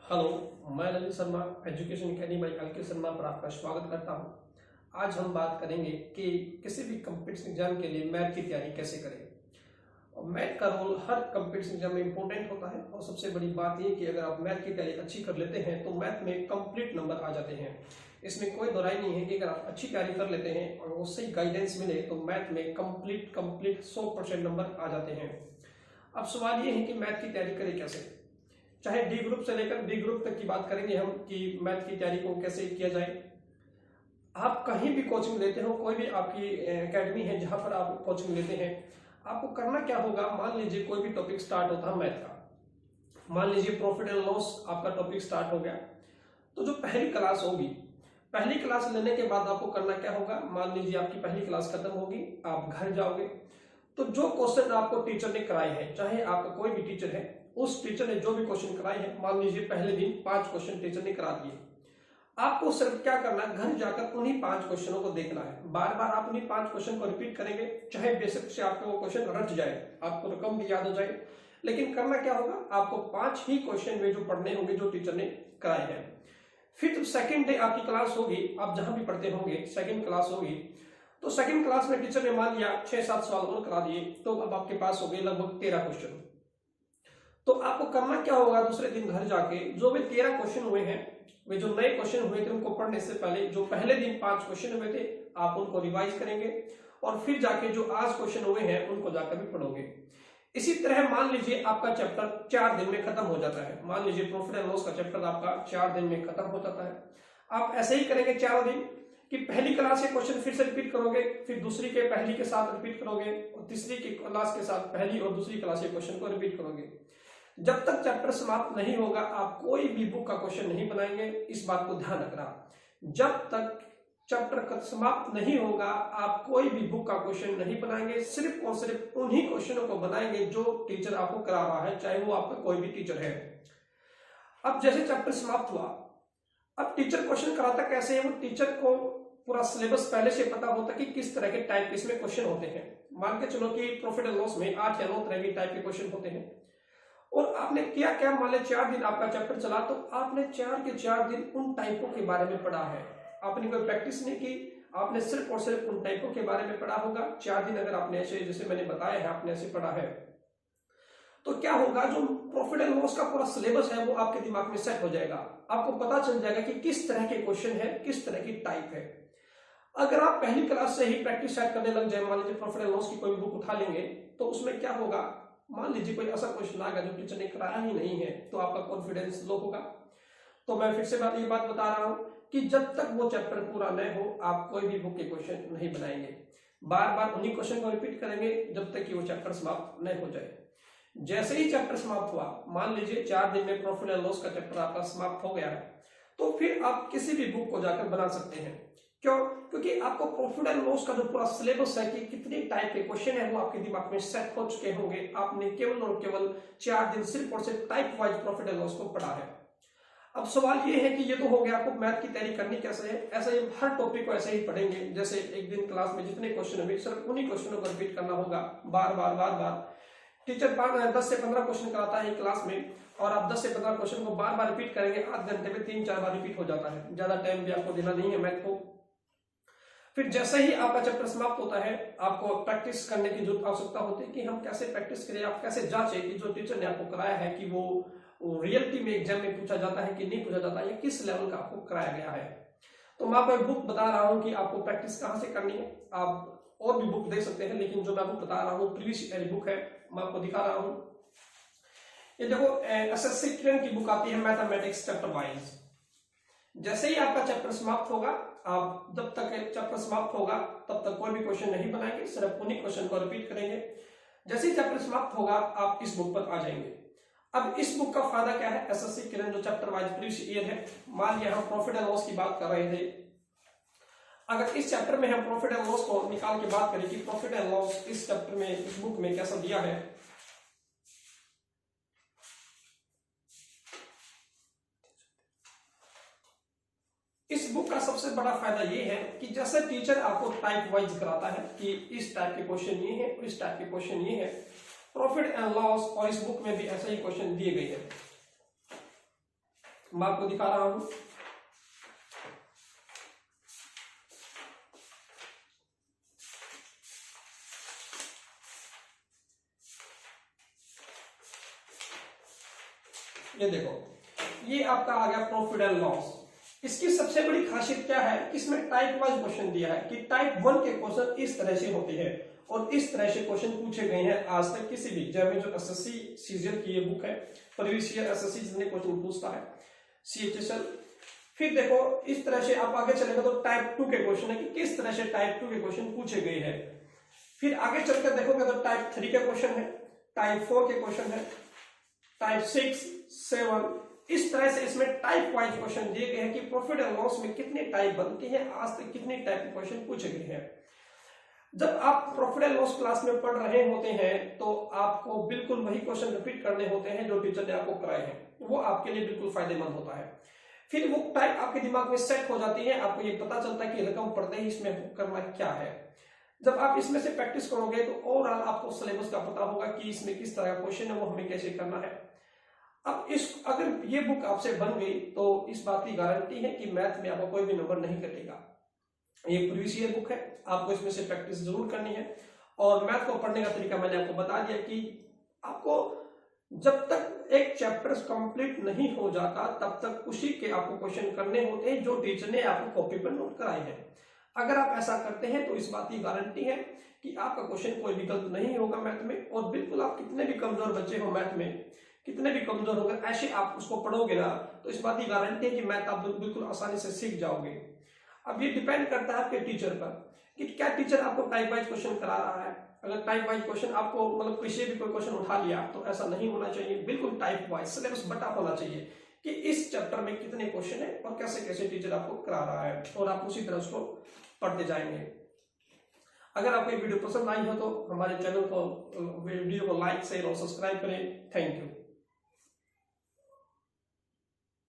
Hello, मैं Lalit Sharma education academy by L के शर्मा पर आपका स्वागत करता हूं। आज हम बात करेंगे कि किसी भी कंपटीशन एग्जाम के लिए मैथ की तैयारी कैसे करें। और मैथ का रोल हर कंपटीशन एग्जाम में इंपॉर्टेंट होता है और सबसे बड़ी बात यह कि अगर आप मैथ की तैयारी अच्छी कर लेते हैं तो मैथ में कंप्लीट नंबर आ जाते हैं। इसमें कोई दोहराई नहीं है कि अगर आप अच्छी तैयारी कर लेते हैं और उससे गाइडेंस मिले तो मैथ में कंप्लीट 100% नंबर आ जाते हैं। अब सवाल ये है कि मैथ की तैयारी करें कैसे। चाहे डी ग्रुप से लेकर बी ग्रुप तक की बात करेंगे हम कि मैथ की तैयारी को कैसे किया जाए। आप कहीं भी कोचिंग लेते हो, कोई भी आपकी एकेडमी है जहां पर आप कोचिंग लेते हैं, आपको करना क्या होगा। मान लीजिए कोई भी टॉपिक स्टार्ट होता है मैथ का, मान लीजिए प्रॉफिट एंड लॉस आपका टॉपिक स्टार्ट हो गया, तो जो पहली क्लास होगी, पहली क्लास लेने के बाद आपको करना क्या होगा। मान लीजिए आपकी पहली क्लास खत्म होगी, आप घर जाओगे तो जो क्वेश्चन आपको टीचर ने कराए हैं, चाहे आपका कोई भी टीचर है, उस टीचर ने जो भी क्वेश्चन कराए हैं, मान लीजिए पहले दिन 5 क्वेश्चन टीचर ने करा दिए, आपको सिर्फ क्या करना है, घर जाकर उन्हीं 5 क्वेश्चनों को देखना है। बार बार आप उन्हीं 5 क्वेश्चन को रिपीट करेंगे, चाहे बेसिक से आपको वो क्वेश्चन रट जाए, आपको रकम भी याद हो जाए, लेकिन करना क्या होगा, आपको 5 ही क्वेश्चन में जो पढ़ने होंगे जो टीचर ने कराए हैं। फिर तो सेकेंड डे आपकी क्लास होगी, आप जहां भी पढ़ते होंगे सेकेंड क्लास होगी, तो सेकंड क्लास में टीचर ने मान लिया 6-7 सवाल और करा दिए, तो अब आपके पास हो गए लगभग 13 क्वेश्चन। तो आपको करना क्या होगा, दूसरे दिन घर जाके जो भी 13 क्वेश्चन हुए हैं, वे जो नए क्वेश्चन हुए थे उनको पढ़ने से पहले जो पहले दिन 5 क्वेश्चन हुए थे आप उनको रिवाइज करेंगे और फिर जाके जो आज क्वेश्चन हुए हैं उनको जाकर भी पढ़ोगे। इसी तरह मान लीजिए आपका चैप्टर 4 दिन में खत्म हो जाता है, मान लीजिए प्रॉफिट एंड लॉस का चैप्टर आपका 4 दिन में खत्म हो जाता है। आप ऐसे ही करेंगे 4 दिन कि पहली क्लास के क्वेश्चन फिर से रिपीट करोगे, फिर दूसरी के पहली के साथ रिपीट करोगे और तीसरी की क्लास के साथ पहली और दूसरी क्लास के क्वेश्चन को रिपीट करोगे। जब तक चैप्टर समाप्त नहीं होगा आप कोई भी बुक का क्वेश्चन नहीं बनाएंगे, इस बात को ध्यान रखना। जब तक चैप्टर समाप्त नहीं होगा आप कोई भी बुक का क्वेश्चन नहीं बनाएंगे, सिर्फ और सिर्फ उन्हीं क्वेश्चनों को बनाएंगे जो टीचर आपको करा रहा है, चाहे वो आपका कोई भी टीचर है। अब जैसे चैप्टर समाप्त हुआ, अब टीचर क्वेश्चन कराता कैसे है, वो टीचर को पूरा सिलेबस पहले से पता होता कि किस तरह के टाइप के इसमें क्वेश्चन होते हैं। मान के चलो कि प्रॉफिट एंड लॉस में 8 या 9 तरह के टाइप के क्वेश्चन होते हैं और आपने किया क्या, मान लो 4 दिन आपका चैप्टर चला तो आपने 4 के 4 दिन उन टाइपों के बारे में पढ़ा है। आपने कोई प्रैक्टिस नहीं की, आपने सिर्फ और सिर्फ उन टाइपों के बारे में पढ़ा होगा। 4 दिन अगर आपने ऐसे जैसे मैंने बताया है आपने ऐसे पढ़ा है तो क्या होगा, जो प्रॉफिट एंड लॉस का पूरा सिलेबस है वो आपके दिमाग में सेट हो जाएगा। आपको पता चल जाएगा कि किस तरह के क्वेश्चन है, किस तरह की टाइप है। अगर आप पहली क्लास से ही प्रैक्टिस सेट करने लग जाए, मान लीजिए प्रॉफिट एंड लॉस की कोई बुक उठा लेंगे तो उसमें क्या होगा, मान लीजिए कोई ऐसा क्वेश्चन आ गया जो टीचर ने कराया ही नहीं है तो आपका कॉन्फिडेंस लो होगा। तो मैं फिर से ये बात बता रहा हूं कि जब तक वो चैप्टर पूरा न हो आप कोई भी बुक के क्वेश्चन नहीं बनाएंगे, बार बार उन्हीं क्वेश्चन को रिपीट करेंगे जब तक कि वो चैप्टर समाप्त न हो जाए। जैसे ही चैप्टर समाप्त हुआ, मान लीजिए 4 दिन में प्रॉफिट एंड लॉस का चैप्टर आपका समाप्त हो गया है, तो फिर आप किसी भी बुक को जाकर बना सकते हैं। क्यों? क्योंकि आपको प्रॉफिट एंड लॉस का जो पूरा सिलेबस है कि कितने टाइप के क्वेश्चन है वो आपके दिमाग में सेट हो चुके होंगे। आपने केवल और केवल 4 दिन सिर्फ और सिर्फ type wise profit and loss को पढ़ा है। अब सवाल ये है कि ये तो हो गया, आपको मैथ की तैयारी करनी कैसे है। ऐसा ही हर टॉपिक को ऐसे ही पढ़ेंगे, जैसे एक दिन क्लास में जितने क्वेश्चन होंगे सिर्फ उन्हीं क्वेश्चनों को रिपीट करना होगा बार बार। टीचर 10 से 15 क्वेश्चन कराता है क्लास में और आप 10 से 15 क्वेश्चन को बार बार रिपीट करेंगे, आध घंटे में 3-4 बार रिपीट हो जाता है। ज्यादा टाइम भी आपको देना नहीं है मैथ को। फिर जैसे ही आपका चैप्टर समाप्त होता है आपको प्रैक्टिस करने की जो आवश्यकता होती है कि हम कैसे प्रैक्टिस करें, आप कैसे जांचें कि जो टीचर ने आपको कराया है कि वो रियलिटी में एग्जाम में पूछा जाता है कि नहीं पूछा जाता है, या किस लेवल का आपको कराया गया है। तो मैं आपको एक बुक बता रहा हूँ कि आपको प्रैक्टिस कहाँ से करनी है। आप और भी बुक देख सकते हैं, लेकिन जो मैं आपको बता रहा हूँ प्रीवियस ईयर बुक है, मैं आपको दिखा रहा हूँ। ये देखो एसएससी किरण की बुक आती है मैथमेटिक्स चैप्टर वाइज। जैसे ही आपका चैप्टर समाप्त होगा, आप जब तक चैप्टर समाप्त होगा तब तक कोई भी क्वेश्चन नहीं बनाएंगे, सिर्फ उन्हीं क्वेश्चन को रिपीट करेंगे। जैसे ही चैप्टर समाप्त होगा आप इस बुक पर आ जाएंगे। अब इस बुक का फायदा क्या है, एसएससी किरण जो चैप्टर वाइज प्रीवियस ईयर है, मान लिया हम प्रॉफिट एंड लॉस की बात कर रहे थे, अगर इस चैप्टर में हम प्रॉफिट एंड लॉस को निकाल के बात करें कि प्रॉफिट एंड लॉस इस चैप्टर में इस बुक में कैसा दिया है, इस बुक का सबसे बड़ा फायदा ये है कि जैसे टीचर आपको टाइप वाइज कराता है कि इस टाइप के क्वेश्चन ये है, इस टाइप के क्वेश्चन ये है, प्रॉफिट एंड लॉस और इस बुक में भी ऐसा ही क्वेश्चन दिए गए हैं। मैं आपको दिखा रहा हूं। ये देखो, ये आपका आ गया प्रॉफिट एंड लॉस। इसकी सबसे बड़ी खासियत क्या है कि इसमें टाइप वाइज क्वेश्चन दिया है कि टाइप 1 के क्वेश्चन इस तरह से होते हैं और इस तरह से क्वेश्चन पूछे गए हैं आज तक किसी भी एग्जाम में। जो एसएससी सीजीएल की ये बुक है, प्रीवियस ईयर एसएससी जितने क्वेश्चन पूछता है सीएचएसएल। फिर देखो इस तरह से आप आगे चलेंगे तो टाइप 2 के क्वेश्चन है कि किस तरह से टाइप 2 के क्वेश्चन पूछे गए हैं। फिर आगे चलकर देखोगे तो टाइप 3 के क्वेश्चन है, टाइप 4 के क्वेश्चन है, टाइप 6, 7, इस तरह से इसमें टाइप वाइज क्वेश्चन दिए गए हैं कि प्रॉफिट एंड लॉस में कितने टाइप बनते हैं, आज तक कितने टाइप के क्वेश्चन पूछे गए हैं। जब आप प्रॉफिट एंड लॉस क्लास में पढ़ रहे होते हैं तो आपको बिल्कुल वही क्वेश्चन रिपीट करने होते हैं जो टीचर ने आपको कराए हैं, वो आपके लिए बिल्कुल फायदेमंद होता है। फिर वो टाइप आपके दिमाग में सेट हो जाती है, आपको ये पता चलता है कि रकम पढ़ते ही इसमें करना क्या है। जब आप इसमें से प्रैक्टिस करोगे तो ओवरऑल आपको सिलेबस का पता होगा कि इसमें किस तरह का क्वेश्चन है, वो हमें कैसे करना है। अब अगर ये बुक आपसे बन गई तो इस बात की गारंटी है कि मैथ में आपको कोई भी नंबर नहीं कटेगा। ये प्रीवियस ईयर बुक है, आपको इसमें से प्रैक्टिस जरूर करनी है। और मैथ को पढ़ने का तरीका मैंने आपको बता दिया कि आपको जब तक एक चैप्टर कंप्लीट नहीं हो जाता तब तक उसी के आपको क्वेश्चन करने होते हैं जो टीचर ने आपको कॉपी पर नोट कराए हैं। अगर आप ऐसा करते हैं तो इस बात की गारंटी है कि आपका क्वेश्चन कोई भी गलत नहीं होगा मैथ में। और बिल्कुल आप कितने भी कमजोर बच्चे हो मैथ में, कितने भी कमजोर होगा, ऐसे आप उसको पढ़ोगे ना तो इस बात की गारंटी है कि मैथ आप बिल्कुल आसानी से सीख जाओगे। अब ये डिपेंड करता है आपके टीचर पर कि क्या टीचर आपको टाइप वाइज क्वेश्चन करा रहा है। अगर टाइप वाइज क्वेश्चन आपको मतलब किसी भी कोई क्वेश्चन उठा लिया तो ऐसा नहीं होना चाहिए, बिल्कुल टाइप वाइज सिलेबस बटा होना चाहिए कि इस चैप्टर में कितने क्वेश्चन है और कैसे कैसे टीचर आपको करा रहा है, और आप उसी तरह उसको पढ़ते जाएंगे। अगर आपको ये वीडियो पसंद आई हो तो हमारे चैनल को वीडियो को लाइक शेयर और सब्सक्राइब करें। Thank you.